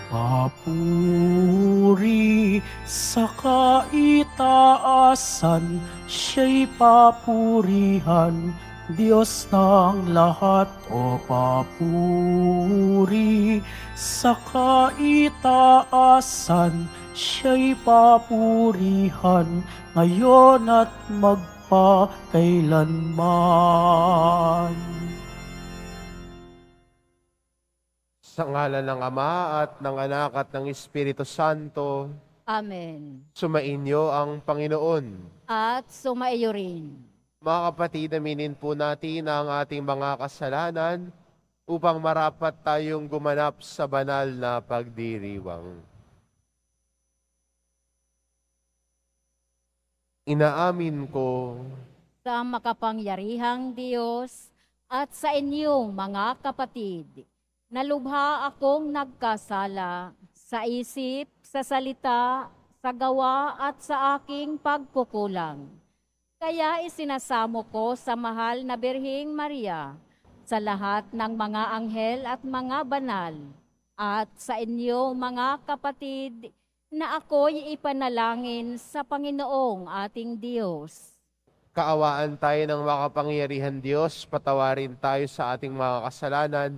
Papuri sa kaitaasan, siya'y papurihan, Diyos ng lahat. O papuri sa kaitaasan, siya'y papurihan, ngayon at magpakailanman. Sa ngalan ng Ama at ng Anak at ng Espiritu Santo, Amen. sumainyo ang Panginoon. At sumaiyo rin. Mga kapatid, aminin po natin ang ating mga kasalanan upang marapat tayong gumanap sa banal na pagdiriwang. Inaamin ko Sa makapangyarihang Diyos at sa inyong mga kapatid, nalubha akong nagkasala sa isip, sa salita, sa gawa at sa aking pagkukulang. Kaya isinasamo ko sa mahal na Birheng Maria, sa lahat ng mga anghel at mga banal, at sa inyo mga kapatid, na ako'y ipanalangin sa Panginoong ating Diyos. kaawaan tayo ng makapangyarihan Diyos, patawarin tayo sa ating mga kasalanan,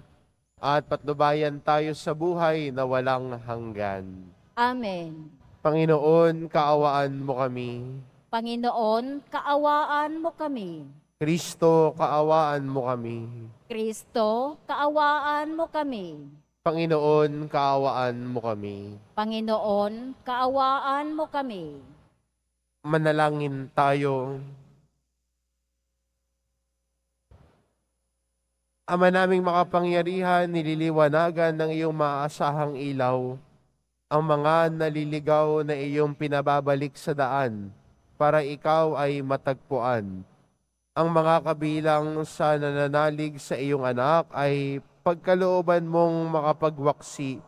at patnubayan tayo sa buhay na walang hanggan. Amen. Panginoon, kaawaan mo kami. Panginoon, kaawaan mo kami. Kristo, kaawaan mo kami. Kristo, kaawaan mo kami. Panginoon, kaawaan mo kami. Panginoon, kaawaan mo kami. Manalangin tayo. Ama naming makapangyarihan, nililiwanagan ng iyong maaasahang ilaw ang mga naliligaw na iyong pinababalik sa daan para ikaw ay matagpuan. Ang mga kabilang sa nananalig sa iyong anak ay pagkalooban mong makapagwaksi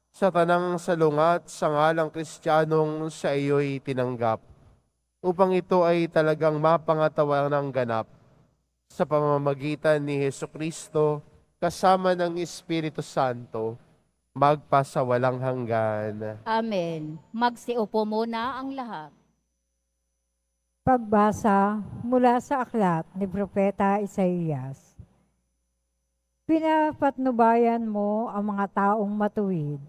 sa tanang salungat sa ngalang Kristiyanong sa iyo'y tinanggap, upang ito ay talagang mapangatawa ng ganap sa pamamagitan ni Hesukristo kasama ng Espiritu Santo, magpasawalang hanggan. Amen. Magsiupo muna ang lahat. Pagbasa mula sa aklat ni Propeta Isaías. Pinapatnubayan mo ang mga taong matuwid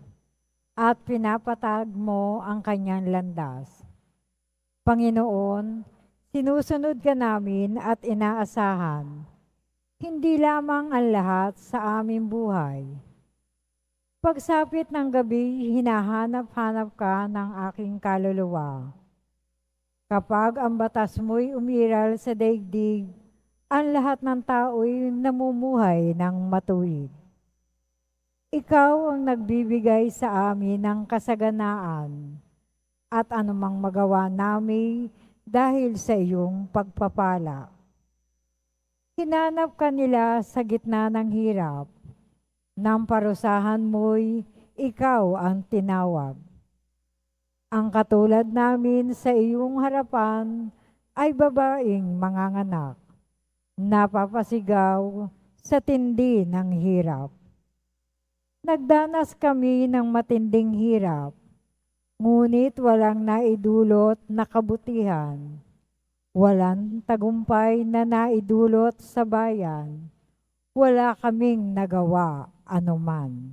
at pinapatag mo ang kanyang landas. Panginoon, sinusunod ka namin at inaasahan, hindi lamang ang lahat sa aming buhay. Pagsapit ng gabi, hinahanap-hanap ka ng aking kaluluwa. Kapag ang batas mo'y umiral sa daigdig, ang lahat ng tao'y namumuhay ng matuwid. Ikaw ang nagbibigay sa amin ng kasaganaan at anumang magawa namin dahil sa iyong pagpapala. Hinanap ka nila sa gitna ng hirap. Nang parusahan mo'y ikaw ang tinawag. Ang katulad namin sa iyong harapan ay babaeng manganganak, napapasigaw sa tindi ng hirap. Nagdanas kami ng matinding hirap, ngunit walang naidulot na kabutihan. Walang tagumpay na naidulot sa bayan. Wala kaming nagawa anuman.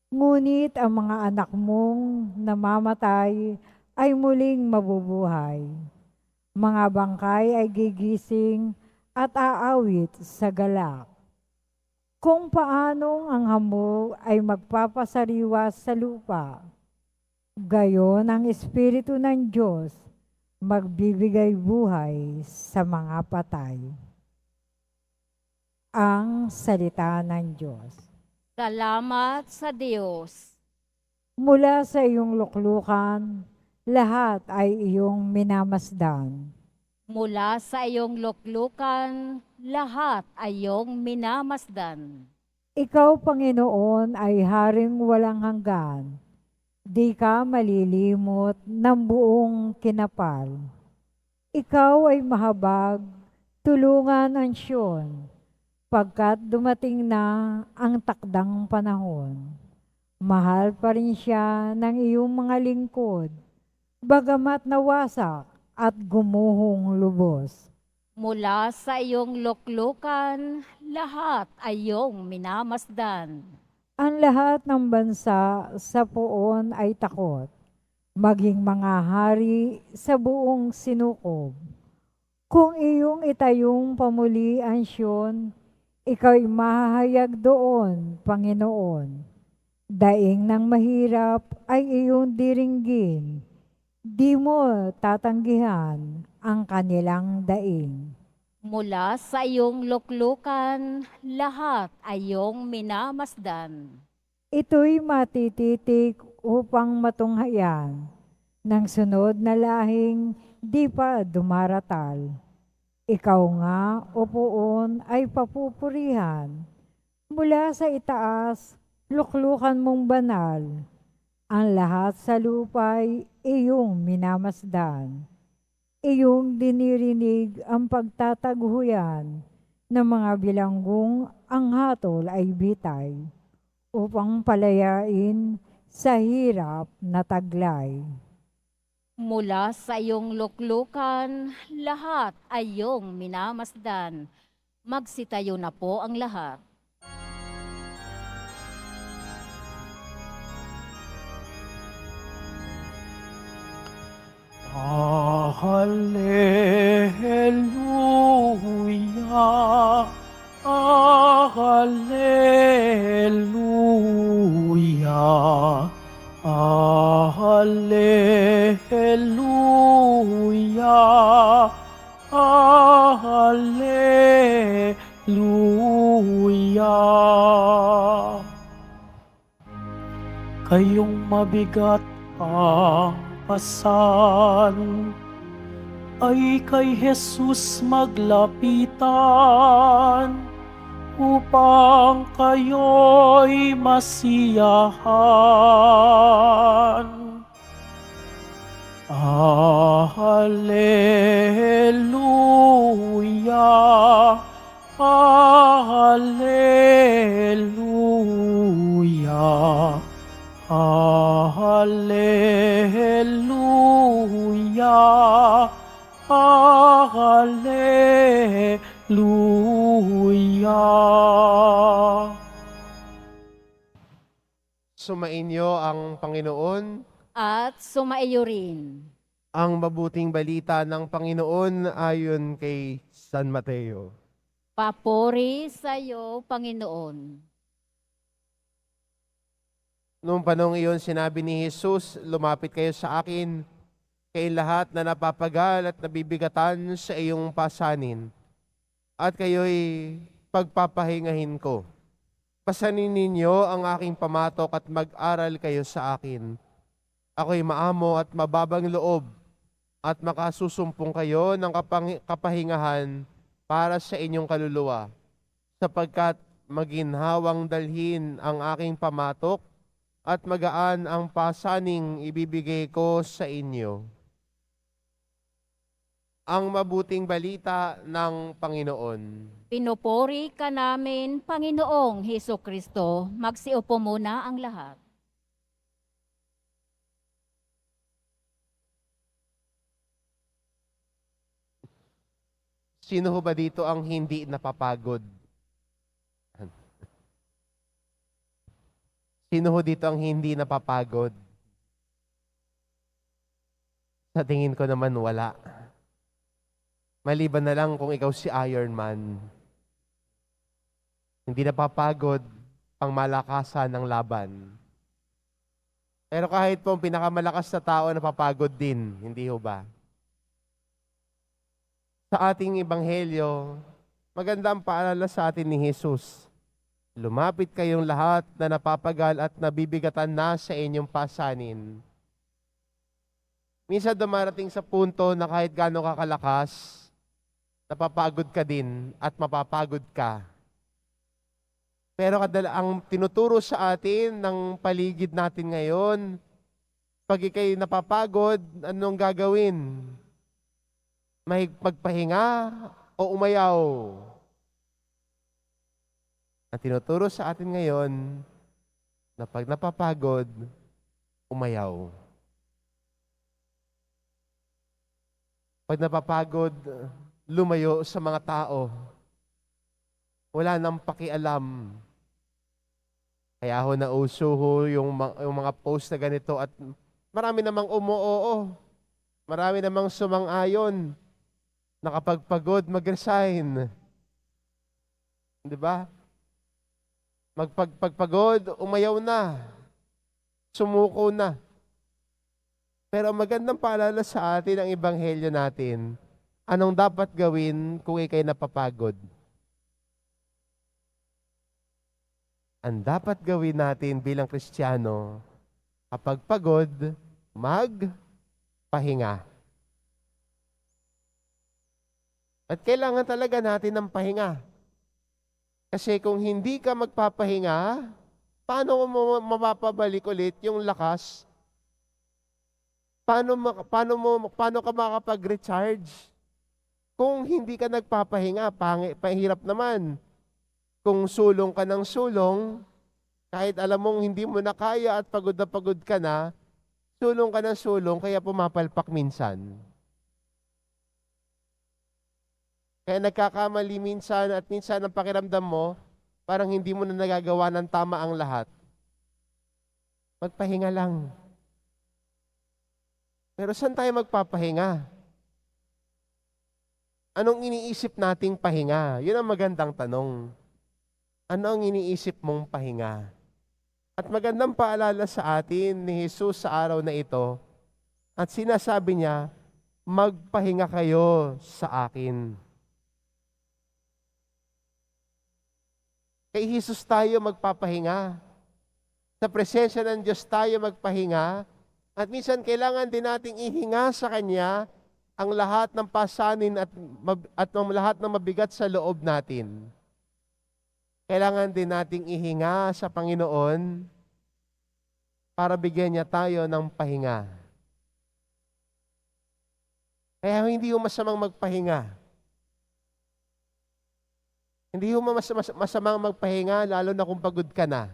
Ngunit ang mga anak mong namamatay ay muling mabubuhay. Mga bangkay ay gigising at aawit sa galak. Kung paanong ang hamo ay magpapasariwa sa lupa, gayon ang Espiritu ng Diyos magbibigay buhay sa mga patay. Ang salita ng Diyos. Salamat sa Diyos. Mula sa iyong luklukan, lahat ay iyong minamasdan. Mula sa iyong luklukan, lahat ay iyong minamasdan. Ikaw, Panginoon, ay haring walang hanggan. Di ka malilimot ng buong kinapal. Ikaw ay mahabag, tulungan ang Siyon, pagkat dumating na ang takdang panahon. Mahal pa rin siya ng iyong mga lingkod, bagamat nawasak at gumuhong lubos. Mula sa iyong luklukan, lahat ay iyong minamasdan. Ang lahat ng bansa sa poon ay takot, maging mga hari sa buong sinukob. Kung iyong itayong pamuli ang Siyon, ikaw'y mahahayag doon, Panginoon. Daing ng mahirap ay iyong diringgin, di mo tatanggihan ang kanilang daing. Mula sa iyong luklukan, lahat ay iyong minamasdan. Ito'y matititik upang matunghayan ng sunod na lahing di pa dumaratal. Ikaw nga, o poon, ay papupurihan. Mula sa itaas, luklukan mong banal. Ang lahat sa lupa'y iyong minamasdan. Iyong dinirinig ang pagtataghuyan ng mga bilanggong ang hatol ay bitay upang palayain sa hirap na taglay. Mula sa iyong luklukan, lahat ay iyong minamasdan. Magsitayo na po ang lahat. Hallelujah, Hallelujah, Hallelujah, Hallelujah. Kayong mabigat ang pasan ay kay Jesus maglapitan upang kayo'y masiyahan. Hallelujah, Hallelujah, Hallelujah, Hallelujah. Sumainyo ang Panginoon. At sumaiyo rin. Ang mabuting balita ng Panginoon ayon kay San Mateo. Papuri sa iyo, Panginoon. Noong panong iyon, sinabi ni Jesus, lumapit kayo sa akin, kay lahat na napapagal at nabibigatan sa iyong pasanin, at kayo'y pagpapahingahin ko. Pasanin ninyo ang aking pamatok at mag-aral kayo sa akin. Ako'y maamo at mababang loob, at makasusumpong kayo ng kapahingahan para sa inyong kaluluwa, sapagkat maginhawang dalhin ang aking pamatok at magaan ang pasaning ibibigay ko sa inyo. Ang mabuting balita ng Panginoon. Pinupuri ka namin, Panginoong Hesukristo. Magsiupo muna ang lahat. Sino ho ba dito ang hindi napapagod? Sino ho dito ang hindi napapagod? Sa tingin ko naman wala. Maliban na lang kung ikaw si Iron Man. Hindi napapagod ang malakasan ng laban. Pero kahit po ang pinakamalakas na tao napapagod din, hindi ho ba? Sa ating ebanghelyo, maganda ang paalala sa atin ni Jesus. Lumapit kayong lahat na napapagal at nabibigatan na sa inyong pasanin. Minsan dumarating sa punto na kahit gaano kakalakas, napapagod ka din at mapapagod ka. Pero ang tinuturo sa atin ng paligid natin ngayon, pag ikay napapagod, anong gagawin? Magpahinga o umayaw? Ang tinuturo sa atin ngayon, na pag napapagod, umayaw. Pag napapagod, lumayo sa mga tao. Wala nang pakialam. Kaya ho nauso ho yung mga post na ganito at marami namang umuoo. Marami namang sumang-ayon na kapag pagod, mag-resign. Di ba? Pagpagod, umayaw na. Sumuko na. Pero magandang paalala sa atin ang ebanghelyo natin. Anong dapat gawin kung ikay napapagod? Ang dapat gawin natin bilang Kristiyano, kapag pagod, magpahinga. At kailangan talaga natin ng pahinga. Kasi kung hindi ka magpapahinga, paano mo mapapabalik ulit yung lakas? Paano ka makapag-recharge? Kung hindi ka nagpapahinga, pahirap naman. Kung sulong ka ng sulong, kahit alam mong hindi mo na kaya at pagod ka na, sulong ka ng sulong, kaya pumapalpak minsan. Kaya nagkakamali minsan at minsan ang pakiramdam mo, parang hindi mo na nagagawa ng tama ang lahat. Magpahinga lang. Pero saan tayo magpapahinga? Anong iniisip nating pahinga? Yun ang magandang tanong. Ano ang iniisip mong pahinga? At magandang paalala sa atin ni Jesus sa araw na ito. At sinasabi niya, magpahinga kayo sa akin. Kay Jesus tayo magpapahinga. Sa presensya ng Diyos tayo magpahinga. At minsan kailangan din nating ihinga sa Kanya ang lahat ng pasanin at ang lahat ng mabigat sa loob natin. Kailangan din nating ihinga sa Panginoon para bigyan niya tayo ng pahinga. Kaya hindi ho masamang magpahinga. Hindi ho masamang magpahinga lalo na kung pagod ka na.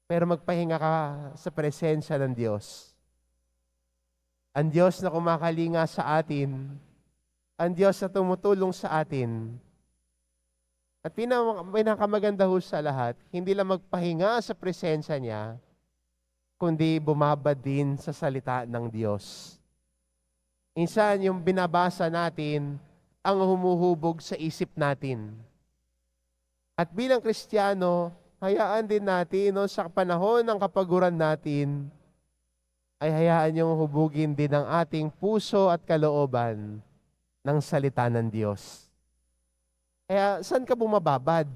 Pero magpahinga ka sa presensya ng Diyos. Ang Diyos na kumakalinga sa atin, ang Diyos na tumutulong sa atin. At pinakamaganda ho sa lahat, hindi lang magpahinga sa presensya niya, kundi bumabad din sa salita ng Diyos. Minsan yung binabasa natin, ang humuhubog sa isip natin. At bilang Kristiyano, hayaan din natin sa panahon ng kapaguran natin, ay hayaan niyong hubugin din ang ating puso at kalooban ng salita ng Diyos. Kaya saan ka bumababad?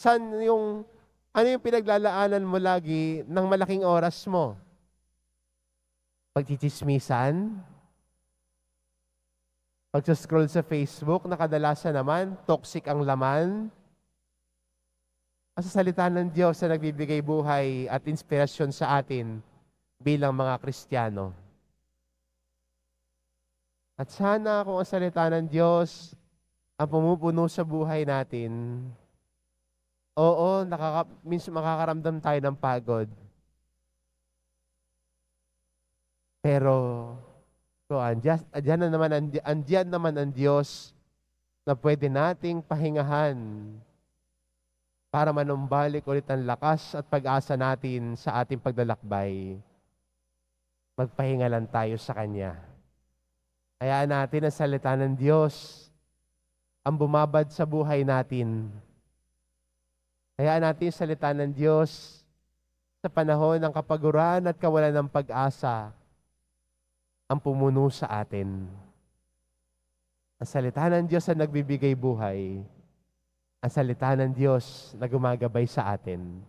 Ano yung pinaglalaanan mo lagi ng malaking oras mo? Pagchichismisan? Pag-scroll sa Facebook na kadalasan naman, toxic ang laman? Sa salita ng Diyos na nagbibigay buhay at inspirasyon sa atin bilang mga Kristiyano. At sana kung ang salita ng Diyos ang pumupuno sa buhay natin, oo, minsan makakaramdam tayo ng pagod. Pero, andyan naman ang Diyos na pwede nating pahingahan para manumbalik ulit ang lakas at pag-asa natin sa ating paglalakbay. Magpahinga lang tayo sa Kanya. Hayaan natin ang salita ng Diyos ang bumabad sa buhay natin. Hayaan natin ang salita ng Diyos sa panahon ng kapaguran at kawalan ng pag-asa ang pumuno sa atin. Ang salita ng Diyos ang nagbibigay buhay. Ang salita ng Diyos na gumagabay sa atin.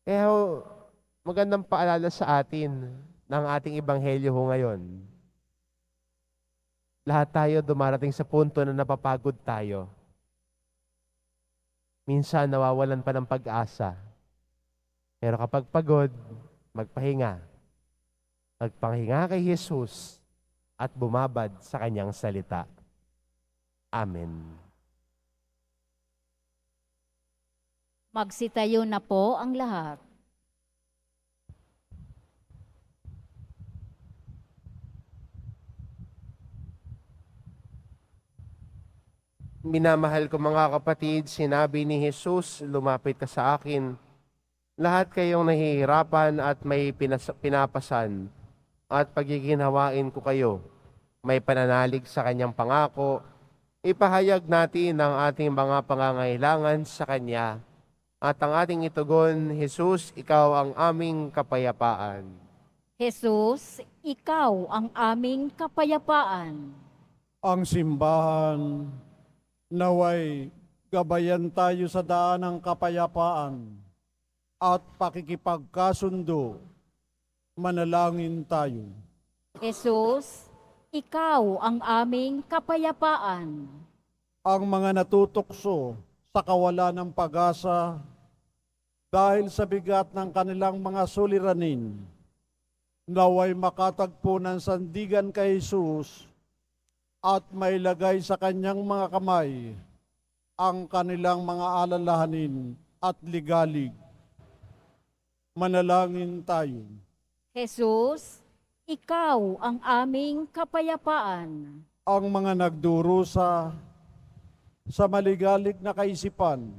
Kaya magandang paalala sa atin ng ating ebanghelyo ngayon. Lahat tayo dumarating sa punto na napapagod tayo. Minsan nawawalan pa ng pag-asa. Pero kapag pagod, magpahinga. Magpahinga kay Jesus at bumabad sa Kanyang salita. Amen. Magsitayo na po ang lahat. Minamahal ko mga kapatid, sinabi ni Jesus, lumapit ka sa akin. Lahat kayong nahihirapan at may pinapasan at pagiginawain ko kayo. May pananalig sa kanyang pangako. Ipahayag natin ang ating mga pangangailangan sa kanya. At ang ating itugon, Jesus, ikaw ang aming kapayapaan. Jesus, ikaw ang aming kapayapaan. Ang simbahan naway gabayan tayo sa daan ng kapayapaan at pakikipagkasundo. Manalangin tayo. Jesus, ikaw ang aming kapayapaan. Ang mga natutokso sa kawalan ng pag-asa dahil sa bigat ng kanilang mga suliranin, naway makatagpo ng sandigan kay Jesus at mailagay sa kanyang mga kamay ang kanilang mga alalahanin at ligalig. Manalangin tayo. Jesus, ikaw ang aming kapayapaan. Ang mga nagdurusa sa maligalig na kaisipan,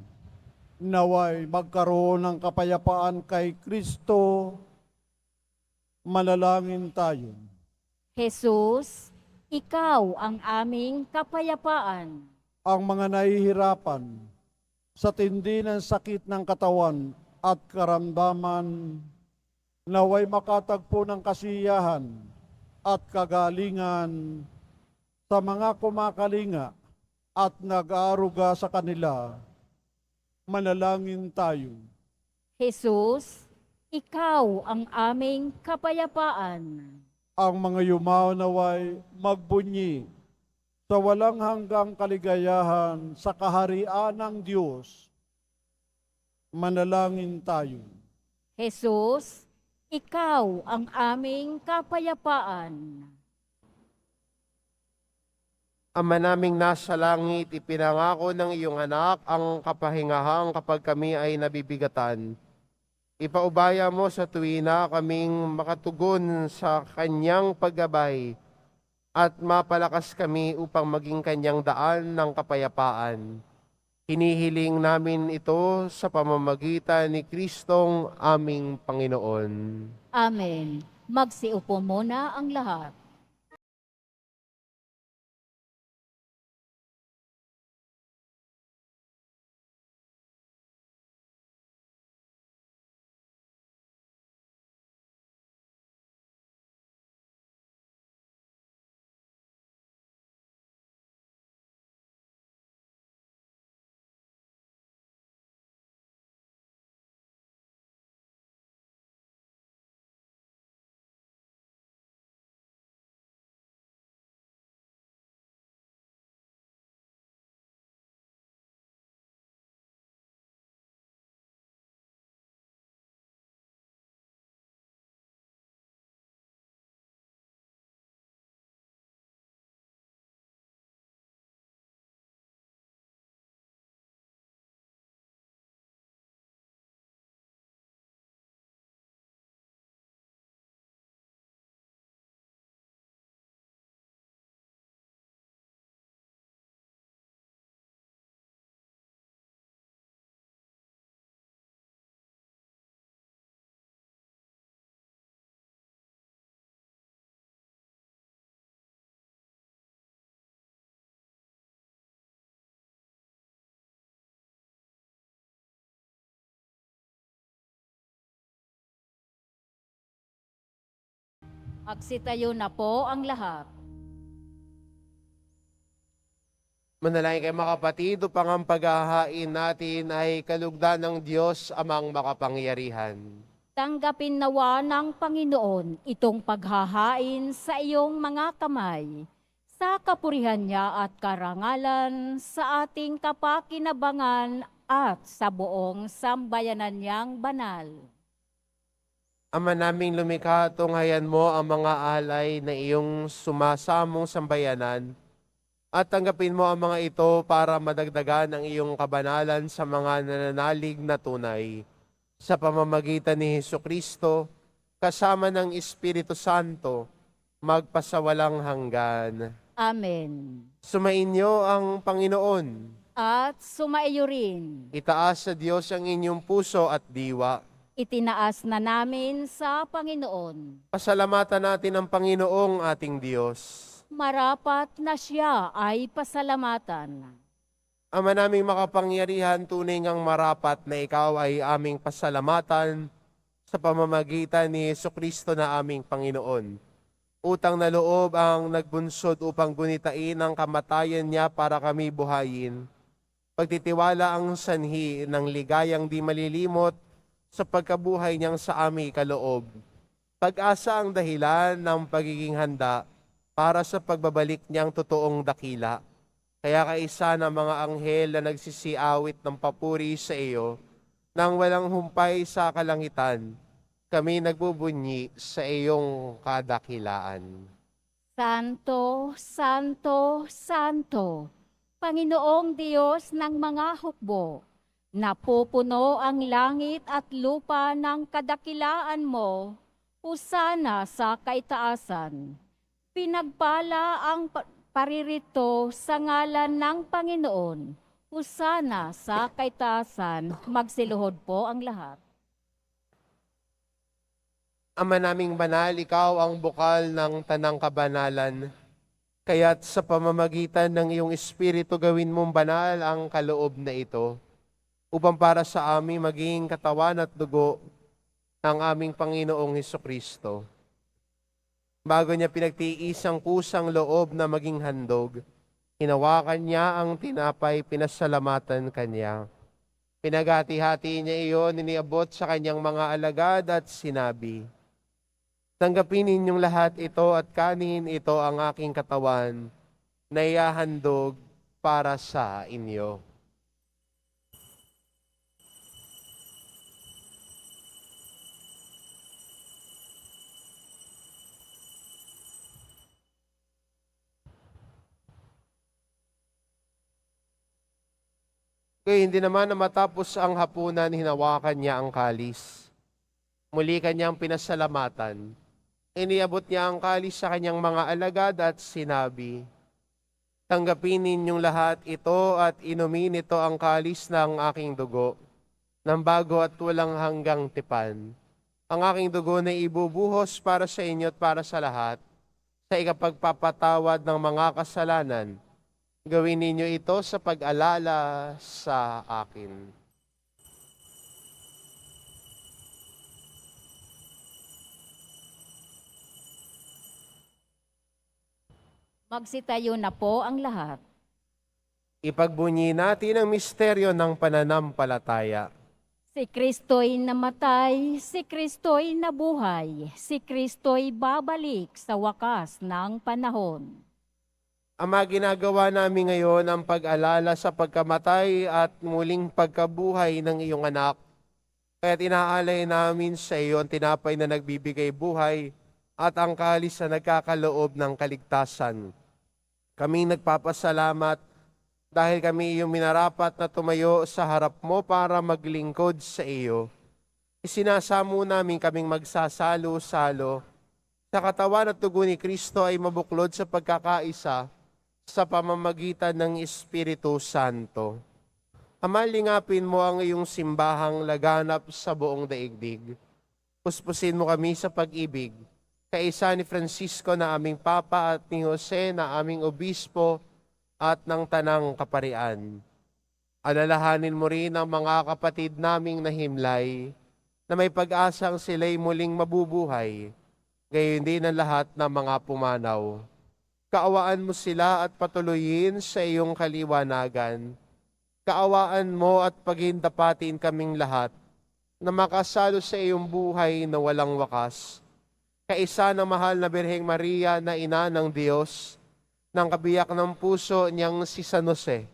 naway magkaroon ng kapayapaan kay Kristo. Manalangin tayo. Jesus, ikaw ang aming kapayapaan. Ang mga nahihirapan sa tindi ng sakit ng katawan at karamdaman, naway makatagpo ng kasiyahan at kagalingan sa mga kumakalinga at nag-aaruga sa kanila. Manalangin tayo. Jesus, ikaw ang aming kapayapaan. Ang mga yumaw naway magbunyi sa walang hanggang kaligayahan sa kaharian ng Diyos. Manalangin tayo. Jesus, ikaw ang aming kapayapaan. Ama naming nasa langit, ipinangako ng iyong anak ang kapahingahang kapag kami ay nabibigatan. Ipaubaya mo sa tuwina kaming makatugon sa kanyang paggabay at mapalakas kami upang maging kanyang daan ng kapayapaan. Hinihiling namin ito sa pamamagitan ni Kristong aming Panginoon. Amen. Magsiupo muna ang lahat. Magsitayo na po ang lahat. Manalangin kayo mga kapatid, upang ang paghahain natin ay kalugdan ng Diyos amang makapangyarihan. Tanggapin nawa ng Panginoon itong paghahain sa iyong mga kamay, sa kapurihan niya at karangalan, sa ating kapakinabangan at sa buong sambayanan niyang banal. Ama naming lumikha, tunghayan mo ang mga alay na iyong sumasamong sambayanan At tanggapin mo ang mga ito para madagdagan ang iyong kabanalan sa mga nananalig na tunay. Sa pamamagitan ni Hesukristo, kasama ng Espiritu Santo, magpasawalang hanggan. Amen. Sumainyo ang Panginoon. At sumaiyo rin. Itaas sa Diyos ang inyong puso at diwa. Itinaas na namin sa Panginoon. Pasalamatan natin ang Panginoong ating Diyos. Marapat na siya ay pasalamatan. Ama naming makapangyarihan, tunay ngang marapat na ikaw ay aming pasalamatan sa pamamagitan ni Jesucristo na aming Panginoon. Utang na loob ang nagbunsod upang gunitain ang kamatayan niya para kami buhayin. Pagtitiwala ang sanhi ng ligayang di malilimot sa pagkabuhay niyang sa aming kaloob. Pag-asa ang dahilan ng pagiging handa para sa pagbabalik niyang totoong dakila. Kaya kaisa ng mga anghel na nagsisiawit ng papuri sa iyo, nang walang humpay sa kalangitan, kami nagbubunyi sa iyong kadakilaan. Santo, Santo, Santo, Panginoong Diyos ng mga hukbo, napupuno ang langit at lupa ng kadakilaan mo, husana sa kaitaasan. Pinagpala ang paririto sa ngalan ng Panginoon. Husana sa kaitaasan. Magsiluhod po ang lahat. Ama naming banal, ikaw ang bukal ng tanang kabanalan. Kaya't sa pamamagitan ng iyong Espiritu gawin mong banal ang kaloob na ito, upang para sa amin maging katawan at dugo ng aming Panginoong Hesukristo. Bago niya pinagtiis ang kusang loob na maging handog, hinawakan niya ang tinapay, pinasalamatan kanya. Pinagati-hati niya iyon, iniabot sa kanyang mga alagad at sinabi, "Tanggapin ninyong lahat ito at kanin ito ang aking katawan na ihahandog para sa inyo." Kaya hindi naman na matapos ang hapunan, hinawakan niya ang kalis. Muli kanyang pinasalamatan. Iniabot niya ang kalis sa kanyang mga alagad at sinabi, "Tanggapin ninyong lahat ito at inumin ito ang kalis ng aking dugo, ng bago at walang hanggang tipan. Ang aking dugo na ibubuhos para sa inyo at para sa lahat, sa ikapagpapatawad ng mga kasalanan. Gawin ninyo ito sa pag-alala sa akin." Magsitayo na po ang lahat. Ipagbunyi natin ang misteryo ng pananampalataya. Si Kristo'y namatay, si Kristo'y nabuhay, si Kristo'y babalik sa wakas ng panahon. Ama, ginagawa namin ngayon ang pag-alala sa pagkamatay at muling pagkabuhay ng iyong anak. Kaya't inaalay namin sa iyo ang tinapay na nagbibigay buhay at ang kalis na nagkakaloob ng kaligtasan. Kami nagpapasalamat dahil kami iyong minarapat na tumayo sa harap mo para maglingkod sa iyo. Isinasamo namin kaming magsasalo-salo sa katawan at dugo ni Kristo ay mabuklod sa pagkakaisa sa pamamagitan ng Espiritu Santo. Ama, lingapin mo ang iyong simbahang laganap sa buong daigdig. Puspusin mo kami sa pag-ibig, kaisa ni Francisco na aming Papa at ni Jose na aming Obispo at ng Tanang Kaparian. Alalahanin mo rin ang mga kapatid naming nahimlay na may pag-asang sila'y muling mabubuhay, gayon din ang lahat ng mga pumanaw. Kaawaan mo sila at patuloyin sa iyong kaliwanagan. Kaawaan mo at paghindapatin kaming lahat na makasalo sa iyong buhay na walang wakas. Kaisa ng mahal na Birheng Maria na ina ng Diyos, ng kabiyak ng puso niyang si San Jose,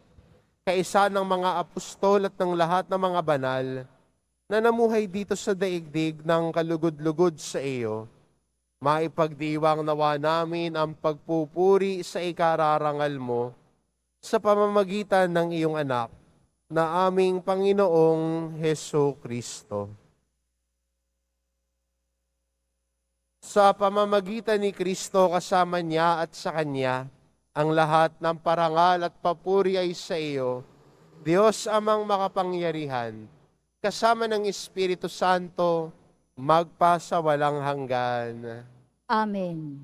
kaisa ng mga apostol at ng lahat ng mga banal na namuhay dito sa daigdig ng kalugod-lugod sa iyo, maipagdiwang nawa namin ang pagpupuri sa ikararangal mo sa pamamagitan ng iyong anak na aming Panginoong Heso Kristo. Sa pamamagitan ni Kristo kasama niya at sa Kanya, ang lahat ng parangal at papuri ay sa iyo, Diyos amang makapangyarihan, kasama ng Espiritu Santo, magpa sa walang hanggan. Amen.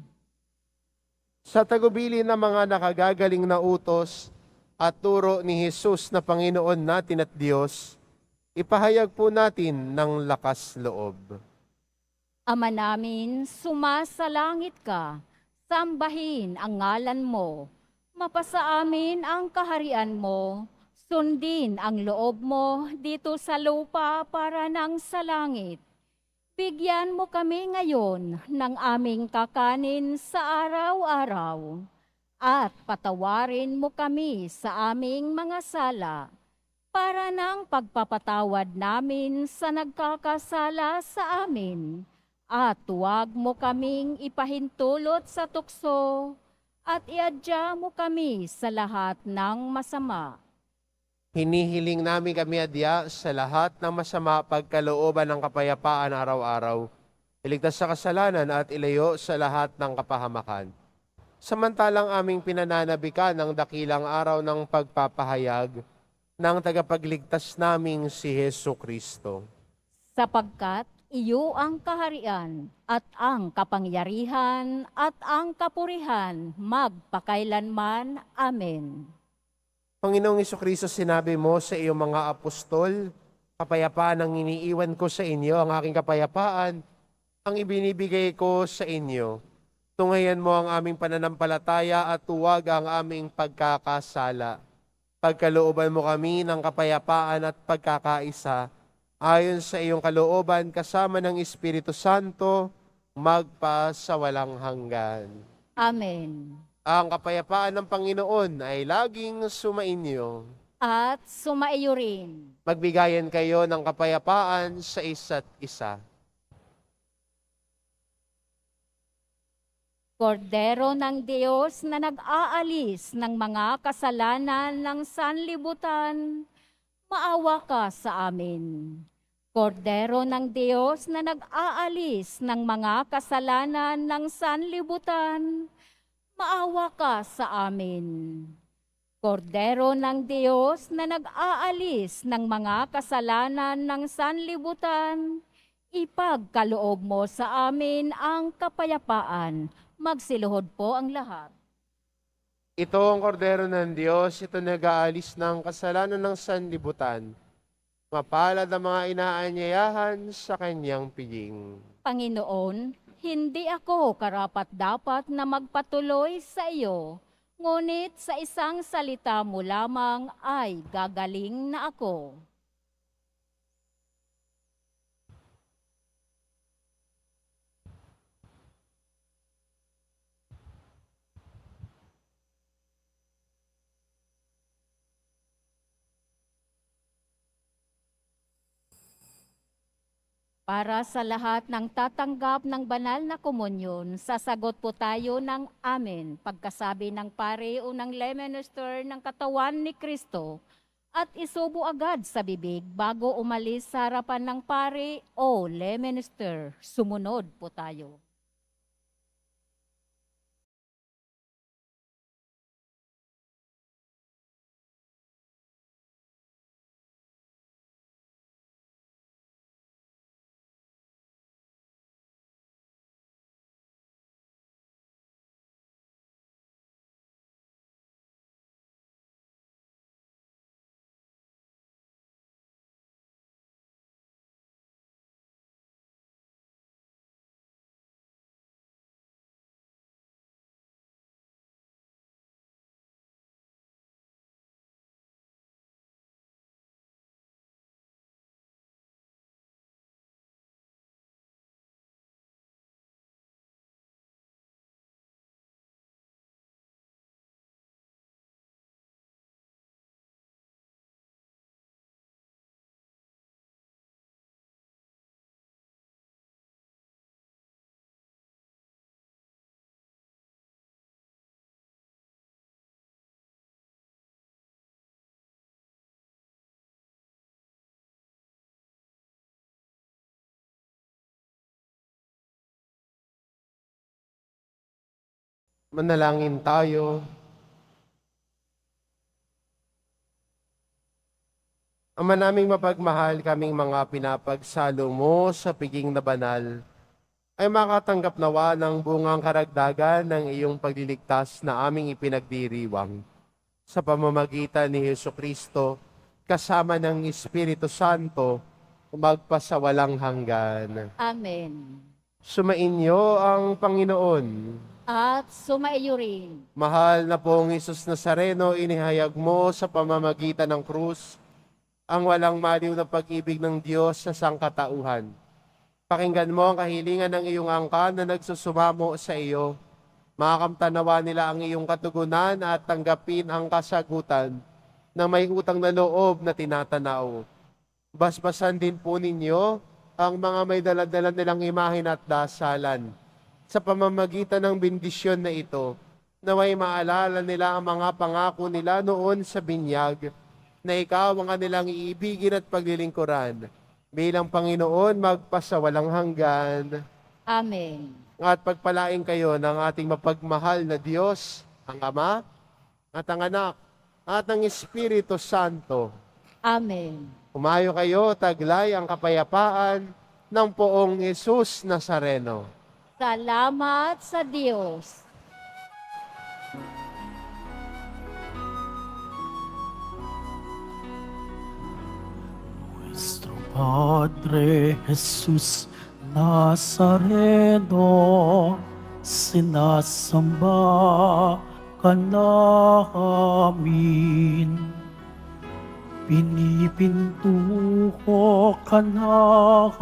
Sa tagubili ng mga nakagagaling na utos at turo ni Jesus na Panginoon natin at Diyos, ipahayag po natin ng lakas loob. Ama namin, sumasalangit ka, sambahin ang ngalan mo, mapasa amin ang kaharian mo, sundin ang loob mo dito sa lupa para nang sa langit. Bigyan mo kami ngayon ng aming kakanin sa araw-araw, at patawarin mo kami sa aming mga sala, para nang pagpapatawad namin sa nagkakasala sa amin. At huwag mo kaming ipahintulot sa tukso, at iadya mo kami sa lahat ng masama. Hinihiling namin kami adya sa lahat ng masama pagkalooban ng kapayapaan araw-araw, iligtas sa kasalanan at ilayo sa lahat ng kapahamakan. Samantalang aming pinananabikan ng dakilang araw ng pagpapahayag ng tagapagligtas naming si Heso Kristo. Sapagkat iyo ang kaharian at ang kapangyarihan at ang kapurihan magpakailanman. Amen. Panginoong Kristo, sinabi mo sa iyong mga apostol, kapayapaan ang iniiwan ko sa inyo, ang aking kapayapaan ang ibinibigay ko sa inyo. Tunghayan mo ang aming pananampalataya at tuwag ang aming pagkakasala. Pagkalooban mo kami ng kapayapaan at pagkakaisa, ayon sa iyong kalooban kasama ng Espiritu Santo, magpa sa walang hanggan. Amen. Ang kapayapaan ng Panginoon ay laging sumainyo. At sumaiyo rin. Magbigayan kayo ng kapayapaan sa isa't isa. Kordero ng Diyos na nag-aalis ng mga kasalanan ng sanlibutan, maawa ka sa amin. Kordero ng Diyos na nag-aalis ng mga kasalanan ng sanlibutan, maawa ka sa amin. Kordero ng Diyos na nag-aalis ng mga kasalanan ng sanlibutan, ipagkaloob mo sa amin ang kapayapaan. Magsiluhod po ang lahat. Ito ang kordero ng Diyos, ito nag-aalis ng kasalanan ng sanlibutan. Mapalad ang mga inaanyayahan sa kanyang piging. Panginoon, hindi ako karapat-dapat na magpatuloy sa iyo, ngunit sa isang salita mo lamang ay gagaling na ako. Para sa lahat ng tatanggap ng banal na komunyon, sasagot po tayo ng amen pagkasabi ng pare o ng lay minister ng katawan ni Kristo at isubo agad sa bibig bago umalis sa harapan ng pare o lay minister. Sumunod po tayo. Manalangin tayo. Ama naming mapagmahal, kaming mga pinapagsalo mo sa piging na banal, ay makatanggap nawa ng bungang karagdagan ng iyong pagliligtas na aming ipinagdiriwang. Sa pamamagitan ni Jesucristo, kasama ng Espiritu Santo, magpasawalang hanggan. Amen. Sumainyo ang Panginoon. At sumaiyo rin. Mahal na pong Hesus Nazareno, inihayag mo sa pamamagitan ng krus ang walang maliw na pag-ibig ng Diyos sa sangkatauhan. Pakinggan mo ang kahilingan ng iyong angkan na nagsusumamo sa iyo. Makakamtanawa nila ang iyong katugunan at tanggapin ang kasagutan ng may utang na loob na tinatanaw. Basbasan din po ninyo ang mga may daladala nilang imahin at dasalan. Sa pamamagitan ng bendisyon na ito, naway maalala nila ang mga pangako nila noon sa binyag, na ikaw ang kanilang iibigin at paglilingkuran. Bilang Panginoon, magpasawalang hanggan. Amen. At pagpalain kayo ng ating mapagmahal na Diyos, ang Ama, at ang Anak, at ang Espiritu Santo. Amen. Umayo kayo, taglay ang kapayapaan ng poong Hesus Nazareno. Salamat sa Diyos. Nuestro Padre Jesus Nazareno, sinasamba ka namin. Pinipintuho ka namin.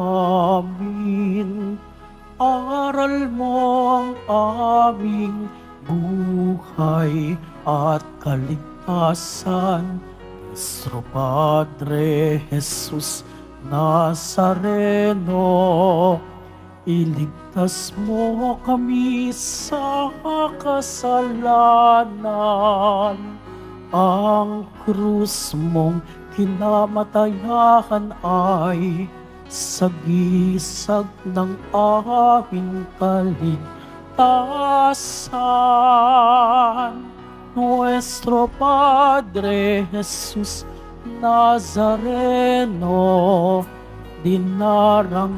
Aral mo ang aming buhay at kaligtasan. Nuestro Padre Jesus Nazareno, iligtas mo kami sa kasalanan. Ang krus mong kinamatayan ay sagisag ng aming kaligtasan. Nuestro Padre Jesus Nazareno, dinarangal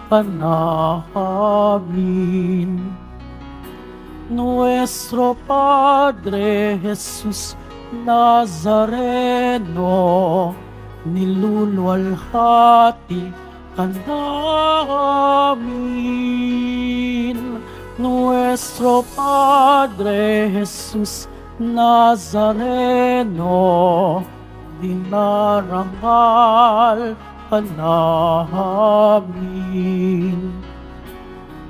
ka namin. Nuestro Padre Jesus Nazareno, niluluwalhati ka namin. Nuestro Padre Jesus Nazareno, dinarangal ka namin.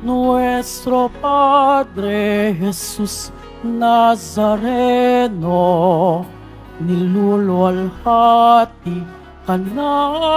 Nuestro Padre Jesus Nazareno, niluluwalhati ka namin.